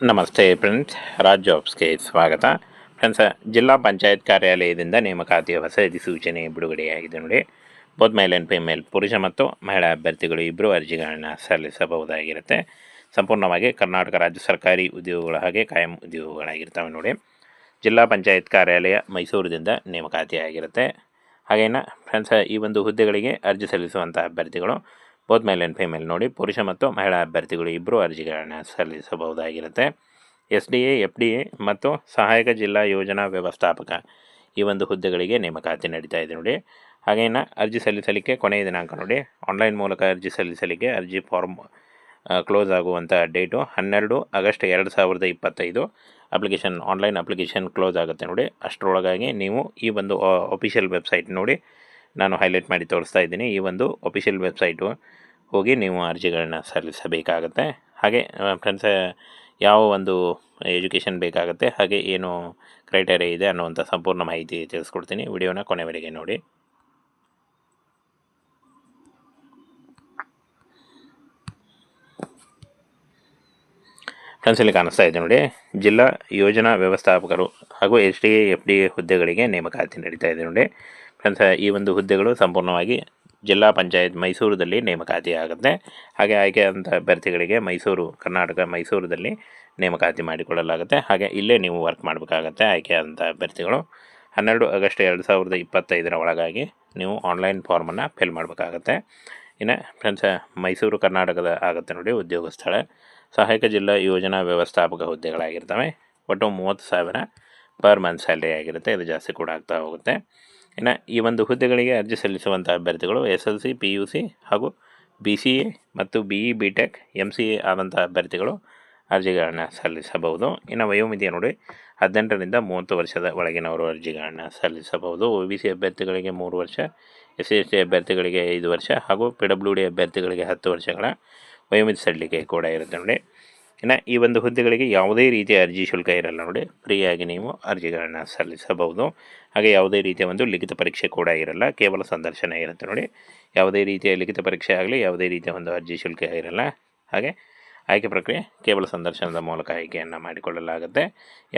ನಮಸ್ತೆ ಫ್ರೆಂಡ್ಸ್, ರಾಜ್ ಜಾಬ್ಸ್ಗೆ ಸ್ವಾಗತ. ಫ್ರೆಂಡ್ಸ್, ಜಿಲ್ಲಾ ಪಂಚಾಯತ್ ಕಾರ್ಯಾಲಯದಿಂದ ನೇಮಕಾತಿಯ ಹೊಸ ಅಧಿಸೂಚನೆ ಬಿಡುಗಡೆಯಾಗಿದೆ ನೋಡಿ. ಬೋತ್ ಮೇಲ್ ಆ್ಯಂಡ್ ಫಿಮೇಲ್, ಪುರುಷ ಮತ್ತು ಮಹಿಳಾ ಅಭ್ಯರ್ಥಿಗಳು ಇಬ್ಬರು ಅರ್ಜಿಗಳನ್ನು ಸಲ್ಲಿಸಬಹುದಾಗಿರುತ್ತೆ. ಸಂಪೂರ್ಣವಾಗಿ ಕರ್ನಾಟಕ ರಾಜ್ಯ ಸರ್ಕಾರಿ ಉದ್ಯೋಗಗಳು ಹಾಗೆ ಕಾಯಂ ಉದ್ಯೋಗಗಳಾಗಿರ್ತವೆ ನೋಡಿ. ಜಿಲ್ಲಾ ಪಂಚಾಯತ್ ಕಾರ್ಯಾಲಯ ಮೈಸೂರಿನಿಂದ ನೇಮಕಾತಿಯಾಗಿರುತ್ತೆ. ಹಾಗೇನ ಫ್ರೆಂಡ್ಸ್, ಈ ಒಂದು ಹುದ್ದೆಗಳಿಗೆ ಅರ್ಜಿ ಸಲ್ಲಿಸುವಂಥ ಅಭ್ಯರ್ಥಿಗಳು ಬೋತ್ ಮೇಲ್ ಆ್ಯಂಡ್ ಫಿಮೇಲ್ ನೋಡಿ, ಪುರುಷ ಮತ್ತು ಮಹಿಳಾ ಅಭ್ಯರ್ಥಿಗಳು ಇಬ್ಬರು ಅರ್ಜಿಗಳನ್ನು ಸಲ್ಲಿಸಬಹುದಾಗಿರುತ್ತೆ. SDA, FDA ಮತ್ತು ಸಹಾಯಕ ಜಿಲ್ಲಾ ಯೋಜನಾ ವ್ಯವಸ್ಥಾಪಕ ಈ ಒಂದು ಹುದ್ದೆಗಳಿಗೆ ನೇಮಕಾತಿ ನಡೀತಾ ಇದೆ ನೋಡಿ. ಹಾಗೇನ ಅರ್ಜಿ ಸಲ್ಲಿಸಲಿಕ್ಕೆ ಕೊನೆಯ ದಿನಾಂಕ ನೋಡಿ. ಆನ್ಲೈನ್ ಮೂಲಕ ಅರ್ಜಿ ಸಲ್ಲಿಸಲಿಕ್ಕೆ ಅರ್ಜಿ ಫಾರ್ಮ್ ಕ್ಲೋಸ್ ಆಗುವಂಥ date 12 August 2025. Online application close ಆಗುತ್ತೆ ನೋಡಿ. ಅಷ್ಟರೊಳಗಾಗಿ ನೀವು ಈ ಒಂದು ಅಫಿಷಿಯಲ್ ವೆಬ್ಸೈಟ್ ನೋಡಿ, ನಾನು ಹೈಲೈಟ್ ಮಾಡಿ ತೋರಿಸ್ತಾ ಇದ್ದೀನಿ. ಈ ಒಂದು ಅಫಿಷಿಯಲ್ ವೆಬ್ಸೈಟು ಹೋಗಿ ನೀವು ಅರ್ಜಿಗಳನ್ನ ಸಲ್ಲಿಸಬೇಕಾಗತ್ತೆ. ಹಾಗೆ ಫ್ರೆಂಡ್ಸ್, ಯಾವ ಒಂದು ಎಜುಕೇಷನ್ ಬೇಕಾಗುತ್ತೆ, ಹಾಗೆ ಏನು ಕ್ರೈಟೇರಿಯಾ ಇದೆ ಅನ್ನುವಂಥ ಸಂಪೂರ್ಣ ಮಾಹಿತಿ ತಿಳಿಸ್ಕೊಡ್ತೀನಿ. ವಿಡಿಯೋನ ಕೊನೆವರೆಗೆ ನೋಡಿ. ಫ್ರೆಂಡ್ಸ್, ಇಲ್ಲಿ ಕಾಣಿಸ್ತಾ ಇದೆ ನೋಡಿ, ಜಿಲ್ಲಾ ಯೋಜನಾ ವ್ಯವಸ್ಥಾಪಕರು ಹಾಗೂ SDA, FDA ಹುದ್ದೆಗಳಿಗೆ ನೇಮಕಾತಿ ನಡೀತಾ ಇದೆ ನೋಡಿ. ಫ್ರೆಂಡ್ಸ್, ಈ ಒಂದು ಹುದ್ದೆಗಳು ಸಂಪೂರ್ಣವಾಗಿ ಜಿಲ್ಲಾ ಪಂಚಾಯತ್ ಮೈಸೂರದಲ್ಲಿ ನೇಮಕಾತಿ ಆಗುತ್ತೆ. ಹಾಗೆ ಆಯ್ಕೆಯಾದಂಥ ಅಭ್ಯರ್ಥಿಗಳಿಗೆ ಕರ್ನಾಟಕ ಮೈಸೂರದಲ್ಲಿ ನೇಮಕಾತಿ ಮಾಡಿಕೊಳ್ಳಲಾಗುತ್ತೆ. ಹಾಗೆ ಇಲ್ಲೇ ನೀವು ವರ್ಕ್ ಮಾಡಬೇಕಾಗತ್ತೆ. ಆಯ್ಕೆಯಾದಂಥ ಅಭ್ಯರ್ಥಿಗಳು 12 ಆಗಸ್ಟ್ 2025 ಒಳಗಾಗಿ ನೀವು ಆನ್ಲೈನ್ ಫಾರ್ಮನ್ನು ಫಿಲ್ ಮಾಡಬೇಕಾಗತ್ತೆ. ಇನ್ನು ಫ್ರೆಂಡ್ಸ್, ಮೈಸೂರು ಕರ್ನಾಟಕದ ಆಗುತ್ತೆ ನೋಡಿ ಉದ್ಯೋಗ ಸ್ಥಳ. ಸಹಾಯಕ ಜಿಲ್ಲಾ ಯೋಜನಾ ವ್ಯವಸ್ಥಾಪಕ ಹುದ್ದೆಗಳಾಗಿರ್ತವೆ. ಒಟ್ಟು 30,000 ಪರ್ ಮಂತ್ ಸ್ಯಾಲ್ರಿ ಆಗಿರುತ್ತೆ. ಇದು ಜಾಸ್ತಿ ಕೂಡ ಆಗ್ತಾ ಹೋಗುತ್ತೆ. ಇನ್ನು ಈ ಒಂದು ಹುದ್ದೆಗಳಿಗೆ ಅರ್ಜಿ ಸಲ್ಲಿಸುವಂಥ ಅಭ್ಯರ್ಥಿಗಳು SLC, PUC ಹಾಗೂ BCA ಮತ್ತು BE, BTech, MCA ಆದಂಥ ಅಭ್ಯರ್ಥಿಗಳು ಅರ್ಜಿಗಳನ್ನು ಸಲ್ಲಿಸಬಹುದು. ಇನ್ನು ವಯೋಮಿತಿಯ ನೋಡಿ, 18ರಿಂದ 30 ವರ್ಷದ ಒಳಗಿನವರು ಅರ್ಜಿಗಳನ್ನು ಸಲ್ಲಿಸಬಹುದು. OBC ಅಭ್ಯರ್ಥಿಗಳಿಗೆ 3 ವರ್ಷ, SC/ST ಅಭ್ಯರ್ಥಿಗಳಿಗೆ 5 ವರ್ಷ ಹಾಗೂ PWD ಅಭ್ಯರ್ಥಿಗಳಿಗೆ 10 ವರ್ಷಗಳ ವಯೋಮಿತಿ ಸಡಿಲಿಕೆ ಕೂಡ ಇರುತ್ತೆ ನೋಡಿ. ಇನ್ನು ಈ ಒಂದು ಹುದ್ದೆಗಳಿಗೆ ಯಾವುದೇ ರೀತಿಯ ಅರ್ಜಿ ಶುಲ್ಕ ಇರಲ್ಲ ನೋಡಿ. ಫ್ರೀಯಾಗಿ ನೀವು ಅರ್ಜಿಗಳನ್ನು ಸಲ್ಲಿಸಬಹುದು. ಹಾಗೆ ಯಾವುದೇ ರೀತಿಯ ಒಂದು ಲಿಖಿತ ಪರೀಕ್ಷೆ ಕೂಡ ಇರಲ್ಲ, ಕೇವಲ ಸಂದರ್ಶನ ಇರುತ್ತೆ ನೋಡಿ. ಯಾವುದೇ ರೀತಿಯ ಲಿಖಿತ ಪರೀಕ್ಷೆ ಆಗಲಿ, ಯಾವುದೇ ರೀತಿಯ ಒಂದು ಅರ್ಜಿ ಶುಲ್ಕ ಇರಲ್ಲ. ಹಾಗೆ ಆಯ್ಕೆ ಪ್ರಕ್ರಿಯೆ ಕೇವಲ ಸಂದರ್ಶನದ ಮೂಲಕ ಆಯ್ಕೆಯನ್ನು ಮಾಡಿಕೊಳ್ಳಲಾಗುತ್ತೆ.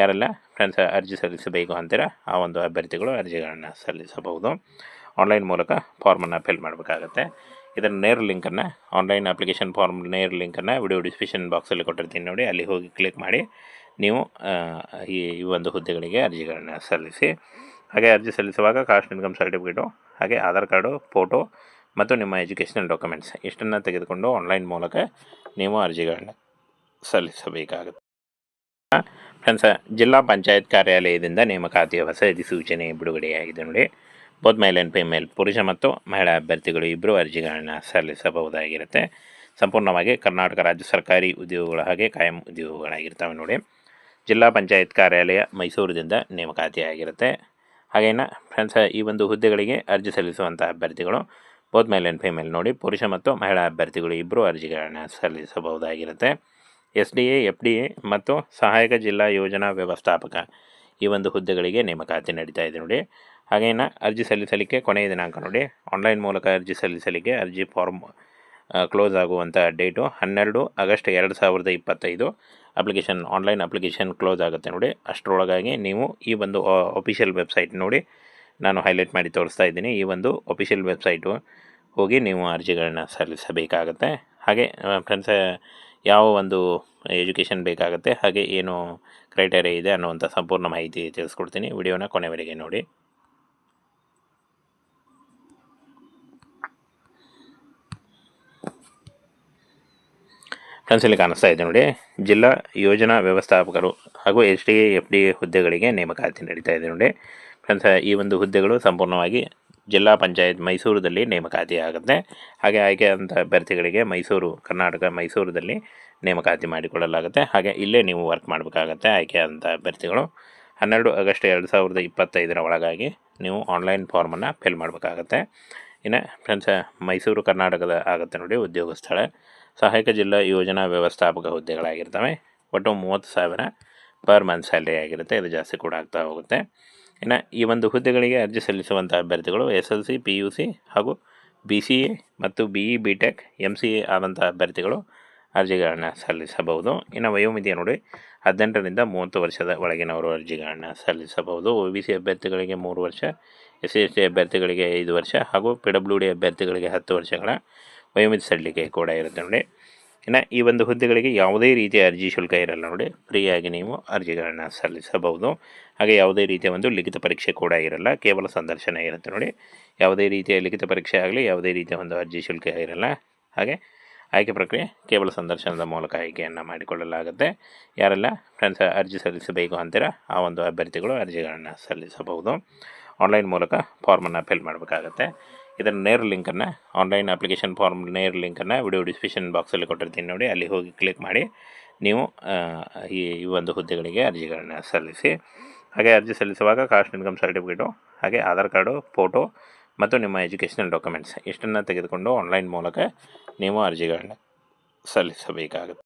ಯಾರೆಲ್ಲ ಫ್ರೆಂಡ್ಸ್ ಅರ್ಜಿ ಸಲ್ಲಿಸಬೇಕು ಅಂತೀರ ಆ ಒಂದು ಅಭ್ಯರ್ಥಿಗಳು ಅರ್ಜಿಗಳನ್ನು ಸಲ್ಲಿಸಬಹುದು. ಆನ್ಲೈನ್ ಮೂಲಕ ಫಾರ್ಮನ್ನು ಫಿಲ್ ಮಾಡಬೇಕಾಗತ್ತೆ. ಇದರ ನೇರ ಲಿಂಕನ್ನು, ಆನ್ಲೈನ್ ಅಪ್ಲಿಕೇಶನ್ ಫಾರ್ಮ್ ನೇರ ಲಿಂಕನ್ನು ವಿಡಿಯೋ ಡಿಸ್ಕ್ರಿಪ್ಷನ್ ಬಾಕ್ಸಲ್ಲಿ ಕೊಟ್ಟಿರ್ತೀನಿ ನೋಡಿ. ಅಲ್ಲಿ ಹೋಗಿ ಕ್ಲಿಕ್ ಮಾಡಿ ನೀವು ಈ ಒಂದು ಹುದ್ದೆಗಳಿಗೆ ಅರ್ಜಿಗಳನ್ನು ಸಲ್ಲಿಸಿ. ಹಾಗೆ ಅರ್ಜಿ ಸಲ್ಲಿಸುವಾಗ ಕಾಸ್ಟ್ ಇನ್ಕಮ್ ಸರ್ಟಿಫಿಕೇಟು, ಹಾಗೆ ಆಧಾರ್ ಕಾರ್ಡು, ಫೋಟೋ ಮತ್ತು ನಿಮ್ಮ ಎಜುಕೇಷನಲ್ ಡಾಕ್ಯುಮೆಂಟ್ಸ್ ಇಷ್ಟನ್ನು ತೆಗೆದುಕೊಂಡು ಆನ್ಲೈನ್ ಮೂಲಕ ನೀವು ಅರ್ಜಿಗಳನ್ನು ಸಲ್ಲಿಸಬೇಕಾಗುತ್ತೆ. ಫ್ರೆಂಡ್ಸ್, ಜಿಲ್ಲಾ ಪಂಚಾಯತ್ ಕಾರ್ಯಾಲಯದಿಂದ ನೇಮಕಾತಿಯ ಹೊಸ ಅಧಿಸೂಚನೆ ಬಿಡುಗಡೆಯಾಗಿದೆ ನೋಡಿ. ಬೋತ್ ಮೇಲ್ ಆ್ಯಂಡ್ ಫಿಮೇಲ್, ಪುರುಷ ಮತ್ತು ಮಹಿಳಾ ಅಭ್ಯರ್ಥಿಗಳು ಇಬ್ಬರು ಅರ್ಜಿಗಳನ್ನು ಸಲ್ಲಿಸಬಹುದಾಗಿರುತ್ತೆ. ಸಂಪೂರ್ಣವಾಗಿ ಕರ್ನಾಟಕ ರಾಜ್ಯ ಸರ್ಕಾರಿ ಉದ್ಯೋಗಗಳು ಹಾಗೆ ಕಾಯಂ ಉದ್ಯೋಗಗಳಾಗಿರ್ತವೆ ನೋಡಿ. ಜಿಲ್ಲಾ ಪಂಚಾಯತ್ ಕಾರ್ಯಾಲಯ ಮೈಸೂರಿನಿಂದ ನೇಮಕಾತಿಯಾಗಿರುತ್ತೆ. ಹಾಗೇನ ಫ್ರೆಂಡ್ಸ್, ಈ ಒಂದು ಹುದ್ದೆಗಳಿಗೆ ಅರ್ಜಿ ಸಲ್ಲಿಸುವಂಥ ಅಭ್ಯರ್ಥಿಗಳು ಬೋತ್ ಮೇಲ್ ಆ್ಯಂಡ್ ಫಿಮೇಲ್ ನೋಡಿ, ಪುರುಷ ಮತ್ತು ಮಹಿಳಾ ಅಭ್ಯರ್ಥಿಗಳು ಇಬ್ಬರು ಅರ್ಜಿಗಳನ್ನು ಸಲ್ಲಿಸಬಹುದಾಗಿರುತ್ತೆ. SDA, FDA ಮತ್ತು ಸಹಾಯಕ ಜಿಲ್ಲಾ ಯೋಜನಾ ವ್ಯವಸ್ಥಾಪಕ ಈ ಒಂದು ಹುದ್ದೆಗಳಿಗೆ ನೇಮಕಾತಿ ನಡೀತಾ ಇದೆ ನೋಡಿ. ಹಾಗೇನ ಅರ್ಜಿ ಸಲ್ಲಿಸಲಿಕ್ಕೆ ಕೊನೆಯ ದಿನಾಂಕ ನೋಡಿ. ಆನ್ಲೈನ್ ಮೂಲಕ ಅರ್ಜಿ ಸಲ್ಲಿಸಲಿಕ್ಕೆ ಅರ್ಜಿ ಫಾರ್ಮ್ ಕ್ಲೋಸ್ ಆಗುವಂಥ date 12 August 2025. Online application close ಆಗುತ್ತೆ ನೋಡಿ. ಅಷ್ಟರೊಳಗಾಗಿ ನೀವು ಈ ಒಂದು ಅಫಿಷಿಯಲ್ ವೆಬ್ಸೈಟ್ ನೋಡಿ, ನಾನು ಹೈಲೈಟ್ ಮಾಡಿ ತೋರಿಸ್ತಾ ಇದ್ದೀನಿ. ಈ ಒಂದು ಅಫಿಷಿಯಲ್ ವೆಬ್ಸೈಟು ಹೋಗಿ ನೀವು ಅರ್ಜಿಗಳನ್ನ ಸಲ್ಲಿಸಬೇಕಾಗತ್ತೆ. ಹಾಗೆ ಫ್ರೆಂಡ್ಸ್, ಯಾವ ಒಂದು ಎಜುಕೇಷನ್ ಬೇಕಾಗುತ್ತೆ, ಹಾಗೆ ಏನು ಕ್ರೈಟೇರಿಯಾ ಇದೆ ಅನ್ನುವಂಥ ಸಂಪೂರ್ಣ ಮಾಹಿತಿ ತಿಳಿಸ್ಕೊಡ್ತೀನಿ. ವಿಡಿಯೋನ ಕೊನೆವರೆಗೆ ನೋಡಿ. ಫ್ರೆಂಡ್ಸ್, ಇಲ್ಲಿ ಕಾಣಿಸ್ತಾ ಇದೆ ನೋಡಿ, ಜಿಲ್ಲಾ ಯೋಜನಾ ವ್ಯವಸ್ಥಾಪಕರು ಹಾಗೂ SDA, FDA ಹುದ್ದೆಗಳಿಗೆ ನೇಮಕಾತಿ ನಡೀತಾ ಇದೆ ನೋಡಿ. ಫ್ರೆಂಡ್ಸ್, ಈ ಒಂದು ಹುದ್ದೆಗಳು ಸಂಪೂರ್ಣವಾಗಿ ಜಿಲ್ಲಾ ಪಂಚಾಯತ್ ಮೈಸೂರದಲ್ಲಿ ನೇಮಕಾತಿ ಆಗುತ್ತೆ. ಹಾಗೆ ಆಯ್ಕೆಯಾದಂಥ ಅಭ್ಯರ್ಥಿಗಳಿಗೆ ಕರ್ನಾಟಕ ಮೈಸೂರದಲ್ಲಿ ನೇಮಕಾತಿ ಮಾಡಿಕೊಳ್ಳಲಾಗುತ್ತೆ. ಹಾಗೆ ಇಲ್ಲೇ ನೀವು ವರ್ಕ್ ಮಾಡಬೇಕಾಗತ್ತೆ. ಆಯ್ಕೆಯಾದಂಥ ಅಭ್ಯರ್ಥಿಗಳು 12 ಆಗಸ್ಟ್ 2025 ಒಳಗಾಗಿ ನೀವು ಆನ್ಲೈನ್ ಫಾರ್ಮನ್ನು ಫಿಲ್ ಮಾಡಬೇಕಾಗತ್ತೆ. ಇನ್ನು ಫ್ರೆಂಡ್ಸ್, ಮೈಸೂರು ಕರ್ನಾಟಕದ ಆಗುತ್ತೆ ನೋಡಿ ಉದ್ಯೋಗ ಸ್ಥಳ. ಸಹಾಯಕ ಜಿಲ್ಲಾ ಯೋಜನಾ ವ್ಯವಸ್ಥಾಪಕ ಹುದ್ದೆಗಳಾಗಿರ್ತವೆ. ಒಟ್ಟು 30,000 ಪರ್ ಮಂತ್ ಸ್ಯಾಲ್ರಿ ಆಗಿರುತ್ತೆ. ಇದು ಜಾಸ್ತಿ ಕೂಡ ಆಗ್ತಾ ಹೋಗುತ್ತೆ. ಇನ್ನು ಈ ಒಂದು ಹುದ್ದೆಗಳಿಗೆ ಅರ್ಜಿ ಸಲ್ಲಿಸುವಂಥ ಅಭ್ಯರ್ಥಿಗಳು SLC, PUC ಹಾಗೂ BCA ಮತ್ತು BE, BTech, MCA ಆದಂಥ ಅಭ್ಯರ್ಥಿಗಳು ಅರ್ಜಿಗಳನ್ನು ಸಲ್ಲಿಸಬಹುದು. ಇನ್ನು ವಯೋಮಿತಿ ನೋಡಿ 18ರಿಂದ 30 ವರ್ಷದ ಒಳಗಿನವರು ಅರ್ಜಿಗಳನ್ನು ಸಲ್ಲಿಸಬಹುದು. OBC ಅಭ್ಯರ್ಥಿಗಳಿಗೆ 3 ವರ್ಷ, SC/ST ಅಭ್ಯರ್ಥಿಗಳಿಗೆ 5 ವರ್ಷ ಹಾಗೂ PWD ಅಭ್ಯರ್ಥಿಗಳಿಗೆ 10 ವರ್ಷಗಳ ವಯೋಮಿತಿ ಸಡಿಲಿಕೆ ಕೂಡ ಇರುತ್ತೆ ನೋಡಿ. ಇನ್ನು ಈ ಒಂದು ಹುದ್ದೆಗಳಿಗೆ ಯಾವುದೇ ರೀತಿಯ ಅರ್ಜಿ ಶುಲ್ಕ ಇರಲ್ಲ ನೋಡಿ, ಫ್ರೀಯಾಗಿ ನೀವು ಅರ್ಜಿಗಳನ್ನು ಸಲ್ಲಿಸಬಹುದು. ಹಾಗೆ ಯಾವುದೇ ರೀತಿಯ ಒಂದು ಲಿಖಿತ ಪರೀಕ್ಷೆ ಕೂಡ ಇರಲ್ಲ, ಕೇವಲ ಸಂದರ್ಶನ ಇರುತ್ತೆ ನೋಡಿ. ಯಾವುದೇ ರೀತಿಯ ಲಿಖಿತ ಪರೀಕ್ಷೆ ಆಗಲಿ, ಯಾವುದೇ ರೀತಿಯ ಒಂದು ಅರ್ಜಿ ಶುಲ್ಕ ಇರಲ್ಲ. ಹಾಗೆ ಆಯ್ಕೆ ಪ್ರಕ್ರಿಯೆ ಕೇವಲ ಸಂದರ್ಶನದ ಮೂಲಕ ಆಯ್ಕೆಯನ್ನು ಮಾಡಿಕೊಳ್ಳಲಾಗುತ್ತೆ. ಯಾರೆಲ್ಲ ಫ್ರೆಂಡ್ಸ್ ಅರ್ಜಿ ಸಲ್ಲಿಸಬೇಕು ಅಂತೀರ ಆ ಒಂದು ಅಭ್ಯರ್ಥಿಗಳು ಅರ್ಜಿಗಳನ್ನು ಸಲ್ಲಿಸಬಹುದು. ಆನ್ಲೈನ್ ಮೂಲಕ ಫಾರ್ಮನ್ನು ಫಿಲ್ ಮಾಡಬೇಕಾಗತ್ತೆ. ಇದರ ನೇರ ಲಿಂಕನ್ನು, ಆನ್ಲೈನ್ ಅಪ್ಲಿಕೇಶನ್ ಫಾರ್ಮ್ ನೇರ ಲಿಂಕನ್ನು ವಿಡಿಯೋ ಡಿಸ್ಕ್ರಿಪ್ಷನ್ ಬಾಕ್ಸಲ್ಲಿ ಕೊಟ್ಟಿರ್ತೀನಿ ನೋಡಿ, ಅಲ್ಲಿ ಹೋಗಿ ಕ್ಲಿಕ್ ಮಾಡಿ ನೀವು ಈ ಒಂದು ಹುದ್ದೆಗಳಿಗೆ ಅರ್ಜಿಗಳನ್ನು ಸಲ್ಲಿಸಿ. ಹಾಗೆ ಅರ್ಜಿ ಸಲ್ಲಿಸುವಾಗ ಕಾಸ್ಟ್ ಇನ್ಕಮ್ ಸರ್ಟಿಫಿಕೇಟು, ಹಾಗೆ ಆಧಾರ್ ಕಾರ್ಡು, ಫೋಟೋ ಮತ್ತು ನಿಮ್ಮ ಎಜುಕೇಷನಲ್ ಡಾಕ್ಯುಮೆಂಟ್ಸ್ ಇಷ್ಟನ್ನು ತೆಗೆದುಕೊಂಡು ಆನ್ಲೈನ್ ಮೂಲಕ ನೀವು ಅರ್ಜಿಗಳನ್ನು ಸಲ್ಲಿಸಬೇಕಾಗುತ್ತೆ.